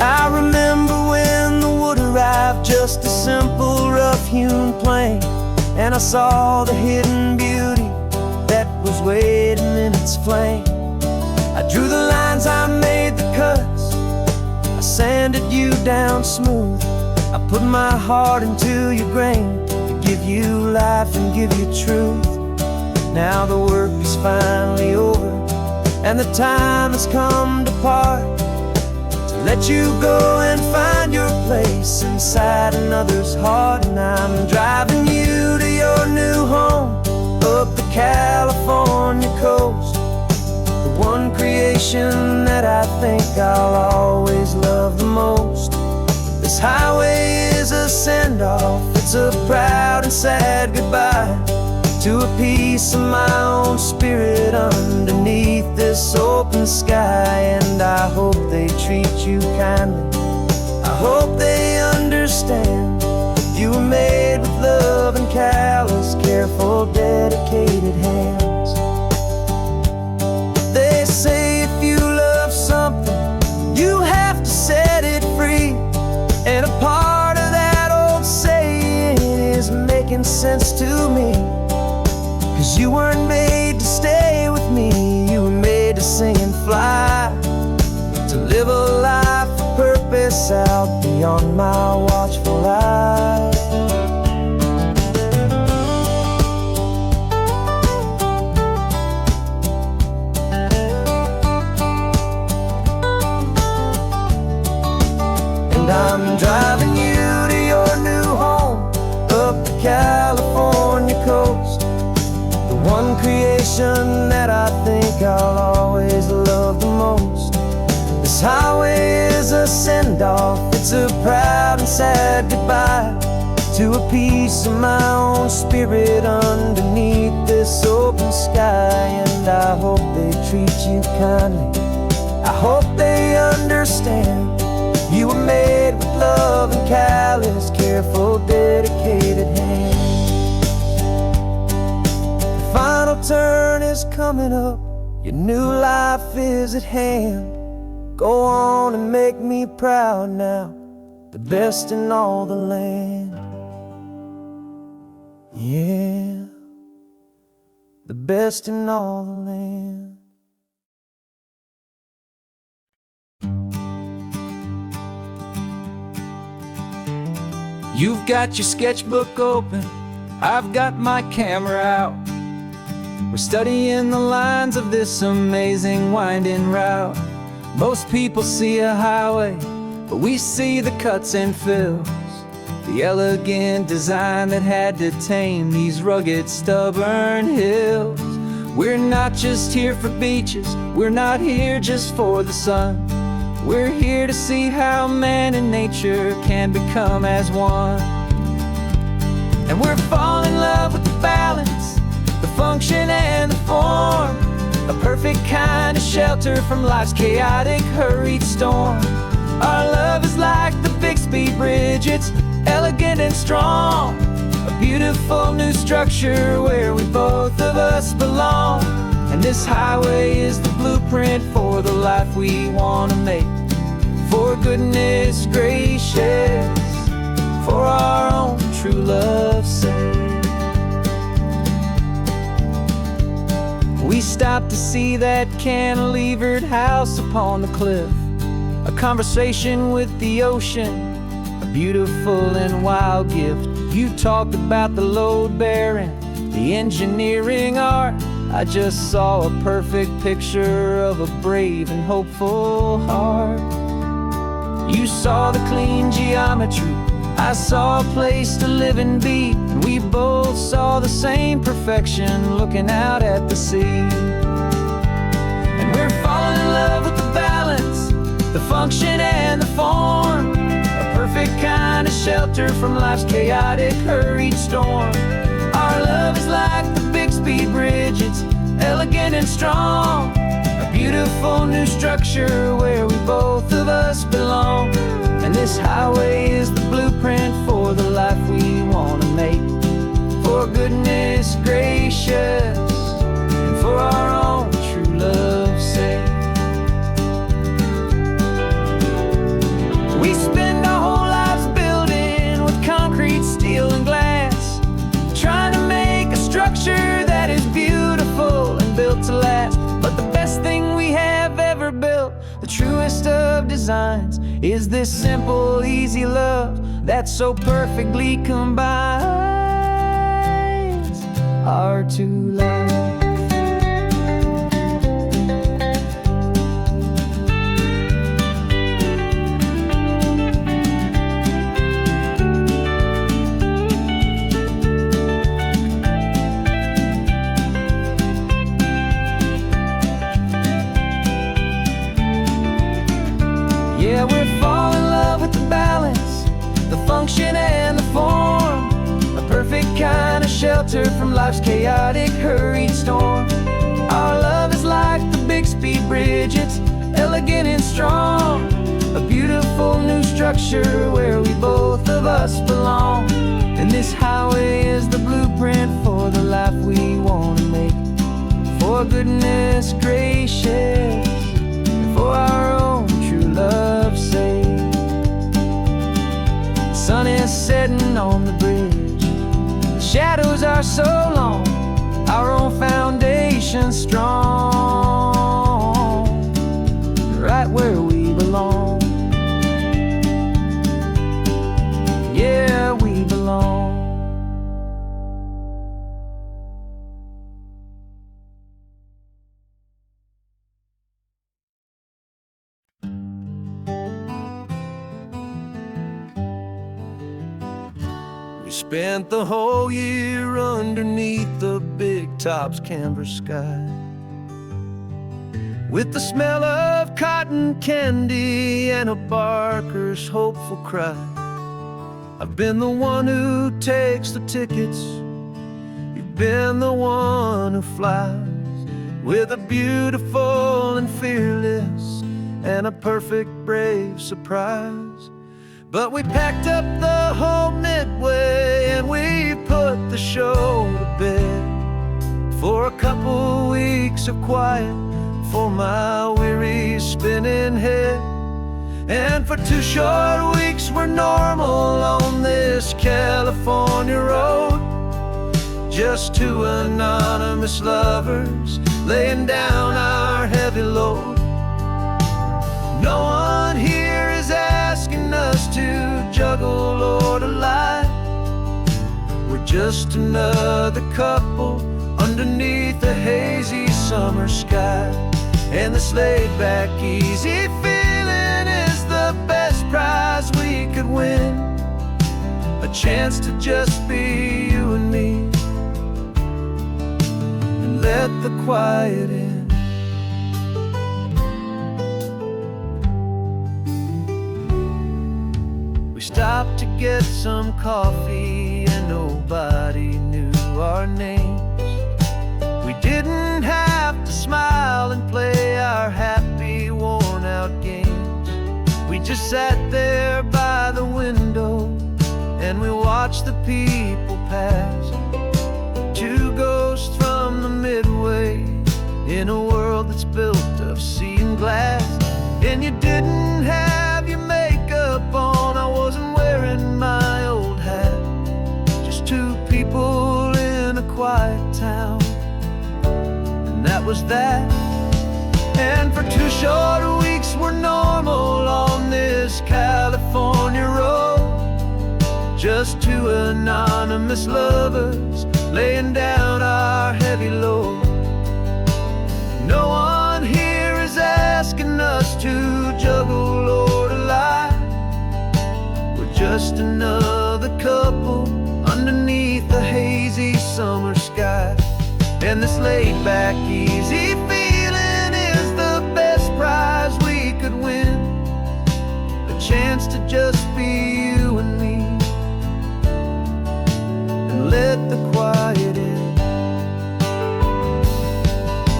I remember when the wood arrived, just a simple rough-hewn plank, and I saw the hidden beauty that was waiting in its flame. I drew the lines, I made the cuts, I sanded you down smooth. I put my heart into your grain to give you life and give you truth. Now the work is finally over, and the time has come to part, to let you go and find your place inside another's heart. And I'm driving you to your new home up the California coast, the one creation that I think I'll always love the most. This highway is a send-off, it's a proud and sad goodbye to a piece of my own spirit underneath this open sky. And I hope they treat you kindly, I hope they understand you were made with love and callous, careful, dedicated hands. They say if you love something, you have to set it free. And a part of that old saying is making sense to me, 'cause you weren't made to stay with me, you were made to sing and fly, to live a life of purpose out beyond my watchful eye. And I'm driving you to your new home up the California coast, the one creation that I think I'll always love the most. This highway is a send-off, it's a proud and sad goodbye to a piece of my own spirit underneath this open sky. And I hope they treat you kindly, I hope they understand you were made with love and callous, careful, dedicated hands. The final turn is coming up, your new life is at hand. Go on and make me proud now, the best in all the land. Yeah, the best in all the land. You've got your sketchbook open, I've got my camera out. We're studying the lines of this amazing winding route. Most people see a highway, but we see the cuts and fills, the elegant design that had to tame these rugged, stubborn hills. We're not just here for beaches, we're not here just for the sun. We're here to see how man and nature can become as one. And we're falling in love with the balance, the function and the form, a perfect kind of shelter from life's chaotic, hurried storm. Our love is like the Bixby Bridge, it's elegant and strong, a beautiful new structure where we both of us belong. And this highway is the blueprint for the life we want to make, For goodness gracious, for our own true love's sake. We stopped to see that cantilevered house upon the cliff, a conversation with the ocean, a beautiful and wild gift. You talked about the load bearing, the engineering art. I just saw a perfect picture of a brave and hopeful heart. You saw the clean geometry, I saw a place to live and be, and we both saw the same perfection looking out at the sea. And we're falling in love with the balance, the function and the form, a perfect kind of shelter from life's chaotic, hurried storm. Our love is like the Bixby Bridge, it's elegant and strong, a beautiful new structure where we both of us belong. And this highway is the blueprint for the life we want to make. For goodness gracious, and for our own true love's sake. We spend our whole lives building with concrete, steel, and glass, trying to make a structure that is beautiful and built to last. But the best thing we have ever built, the truest of designs, is this simple, easy love that so perfectly combines our two lives. Yeah, we're falling in love with the balance, the function and the form, a perfect kind of shelter from life's chaotic, hurried storm. Our love is like the Bixby Bridge, it's elegant and strong, a beautiful new structure where we both of us belong. And this highway is the blueprint for the life we want to make. For goodness gracious, and for our own true love's sake. The sun is setting on the bridge, the shadows are so long, our own foundation strong, right where we belong. Yeah, we belong. We spent the whole year underneath the big top's canvas sky, with the smell of cotton candy and a barker's hopeful cry. I've been the one who takes the tickets, you've been the one who flies, with a beautiful and fearless and a perfect brave surprise. But we packed up the whole Midway and we put the show to bed, for a couple weeks of quiet for my weary spinning head. And for 2 short weeks we're normal on this California road, just 2 anonymous lovers laying down our heavy load. No one here is asking us to juggle or to lie, we're just another couple underneath a hazy summer sky. And this laid-back, easy feeling is the best prize we could win, a chance to just be you and me, and let the quiet in. We stopped to get some coffee and nobody knew our names. We didn't have to smile and play our happy, worn-out games. We just sat there by the window and we watched the people pass, 2 ghosts from the Midway in a world that's built of sea and glass. And you didn't have was that. And for 2 short weeks we're normal on this California road. Just 2 anonymous lovers laying down our heavy load. No one here is asking us to juggle or to lie. We're just another couple underneath the hazy summer sky. And this laid-back, easy feeling is the best prize we could win. A chance to just be you and me, and let the quiet in.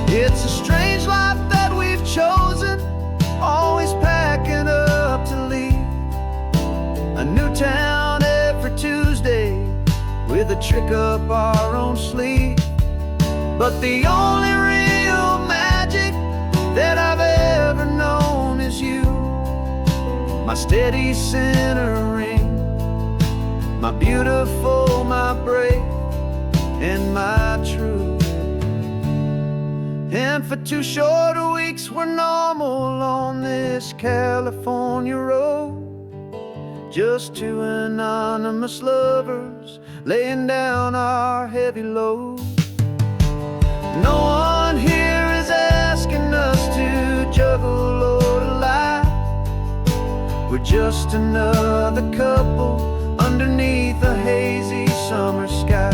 It's a strange life that we've chosen, always packing up to leave. A new town every Tuesday, with a trick up our own sleeve. But the only real magic that I've ever known is you, my steady centering, my beautiful, my brave, and my true. And for 2 short weeks we're normal on this California road. Just 2 anonymous lovers laying down our heavy load. No one here is asking us to juggle or to lie. We're just another couple underneath a hazy summer sky.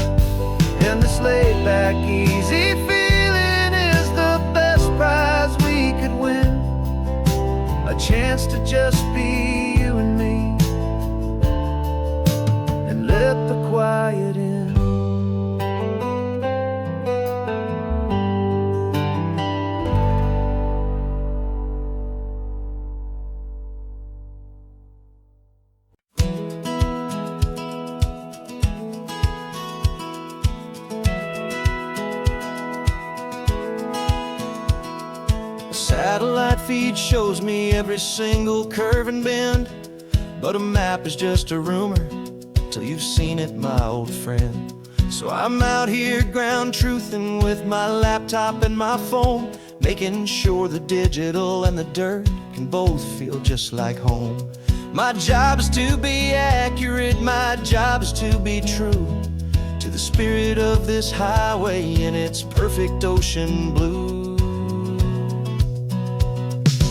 And this laid-back, easy feeling is the best prize we could win. A chance to just be you and me, and let the quiet in. Satellite feed shows me every single curve and bend, but a map is just a rumor till you've seen it, my old friend. So I'm out here ground truthing with my laptop and my phone, making sure the digital and the dirt can both feel just like home. My job is to be accurate, my job is to be true to the spirit of this highway in its perfect ocean blue.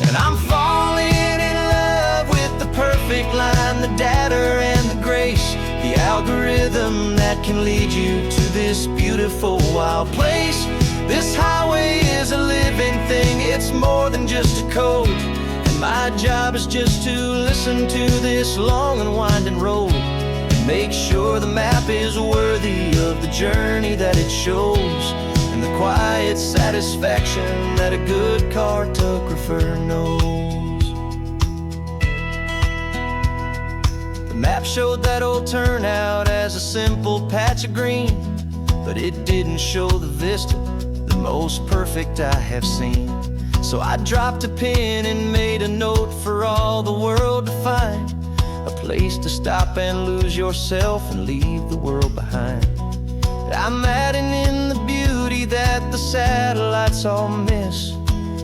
And I'm falling in love with the perfect line, the data and the grace, the algorithm that can lead you to this beautiful wild place. This highway is a living thing, it's more than just a code. And my job is just to listen to this long and winding road, and make sure the map is worthy of the journey that it shows, and the quiet satisfaction that a good cartographer knows. The map showed that old turnout as a simple patch of green, but it didn't show the vista, the most perfect I have seen. So I dropped a pin and made a note for all the world to find, a place to stop and lose yourself and leave the world behind. I'm adding in the beauty that the satellites all miss,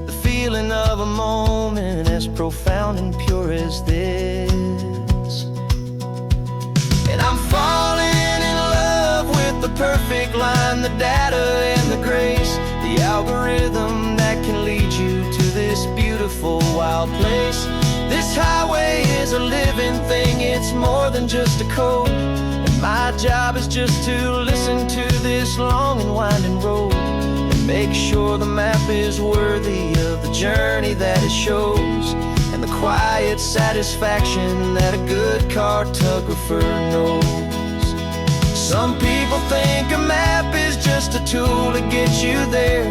the feeling of a moment as profound and pure as this. And I'm falling in love with the perfect line, the data and the grace, the algorithm that can lead you to this beautiful wild place. This highway is a living thing, it's more than just a code. My job is just to listen to this long and winding road, and make sure the map is worthy of the journey that it shows, and the quiet satisfaction that a good cartographer knows. Some people think a map is just a tool to get you there,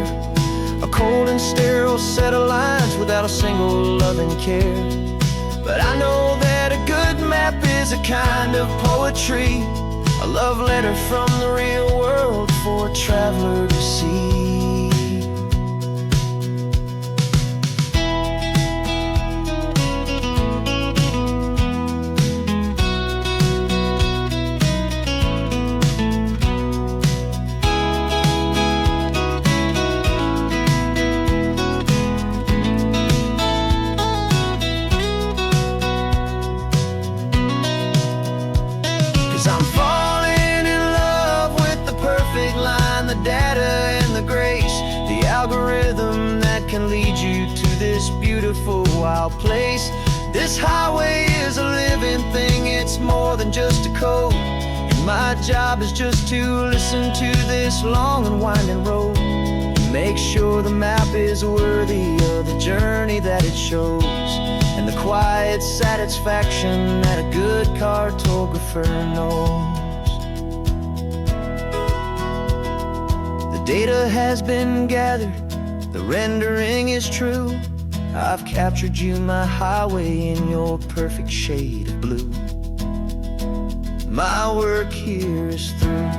a cold and sterile set of lines without a single loving care. But I know that a good map is a kind of poetry, a love letter from the real world for a traveler to see. algorithm that can lead you to this beautiful wild place. This highway is a living thing, it's more than just a code. And my job is just to listen to this long and winding road, and make sure the map is worthy of the journey that it shows, and the quiet satisfaction that a good cartographer knows. The data has been gathered, the rendering is true. I've captured you, my highway, in your perfect shade of blue. My work here is through.